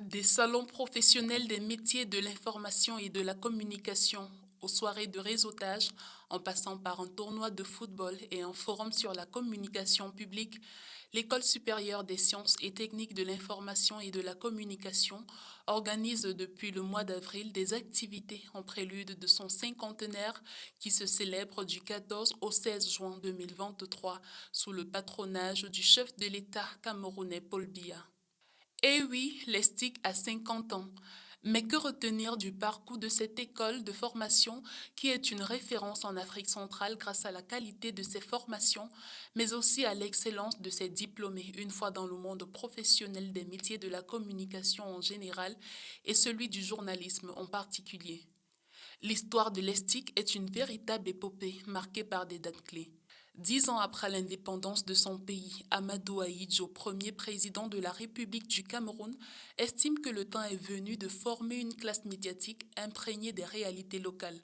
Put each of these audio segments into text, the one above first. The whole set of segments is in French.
Des salons professionnels des métiers de l'information et de la communication aux soirées de réseautage, en passant par un tournoi de football et un forum sur la communication publique, l'École supérieure des sciences et techniques de l'information et de la communication organise depuis le mois d'avril des activités en prélude de son cinquantenaire qui se célèbre du 14 au 16 juin 2023 sous le patronage du chef de l'État camerounais Paul Biya. Eh oui, l'ESTIC a 50 ans. Mais que retenir du parcours de cette école de formation qui est une référence en Afrique centrale grâce à la qualité de ses formations, mais aussi à l'excellence de ses diplômés une fois dans le monde professionnel des métiers de la communication en général et celui du journalisme en particulier. L'histoire de l'Estique est une véritable épopée marquée par des dates clés. 10 ans après l'indépendance de son pays, Amadou Ahidjo, premier président de la République du Cameroun, estime que le temps est venu de former une classe médiatique imprégnée des réalités locales.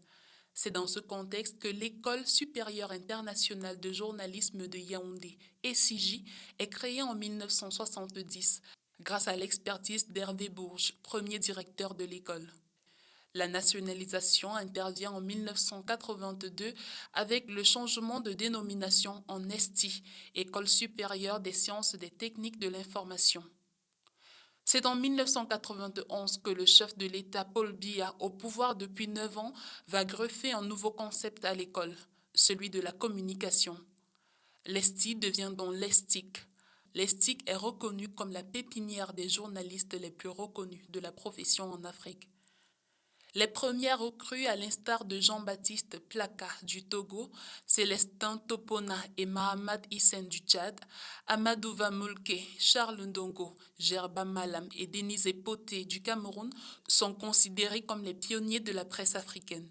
C'est dans ce contexte que l'École supérieure internationale de journalisme de Yaoundé, ECJ, est créée en 1970 grâce à l'expertise d'Hervé Bourges, premier directeur de l'école. La nationalisation intervient en 1982 avec le changement de dénomination en ESTI, École supérieure des sciences et des techniques de l'information. C'est en 1991 que le chef de l'État Paul Biya, au pouvoir depuis 9 ans, va greffer un nouveau concept à l'école, celui de la communication. L'ESTI devient donc l'ESTIC. L'ESTIC est reconnu comme la pépinière des journalistes les plus reconnus de la profession en Afrique. Les premières recrues, à l'instar de Jean-Baptiste Plaka du Togo, Célestin Topona et Mahamad Hissène du Tchad, Amadou Vamulke, Charles Ndongo, Gerba Malam et Denise Poté du Cameroun, sont considérés comme les pionniers de la presse africaine.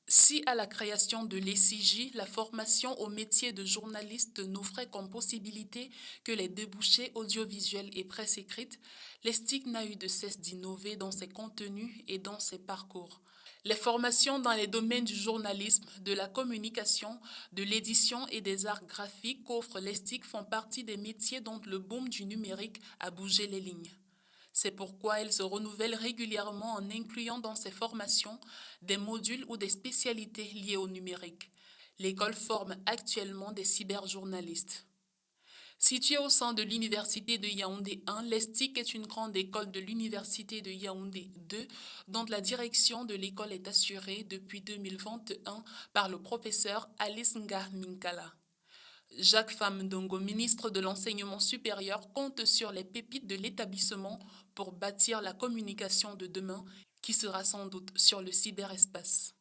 Si à la création de l'ECJ, la formation au métier de journaliste n'offrait comme possibilité que les débouchés audiovisuels et presse écrite, l'ESTIC n'a eu de cesse d'innover dans ses contenus et dans ses parcours. Les formations dans les domaines du journalisme, de la communication, de l'édition et des arts graphiques qu'offre l'ESTIC font partie des métiers dont le boom du numérique a bougé les lignes. C'est pourquoi elle se renouvelle régulièrement en incluant dans ses formations des modules ou des spécialités liées au numérique. L'école forme actuellement des cyberjournalistes. Située au sein de l'Université de Yaoundé 1, l'ESTIC est une grande école de l'Université de Yaoundé 2, dont la direction de l'école est assurée depuis 2021 par le professeur Alice Nga Minkala. Jacques Famdongo, ministre de l'Enseignement supérieur, compte sur les pépites de l'établissement pour bâtir la communication de demain qui sera sans doute sur le cyberespace.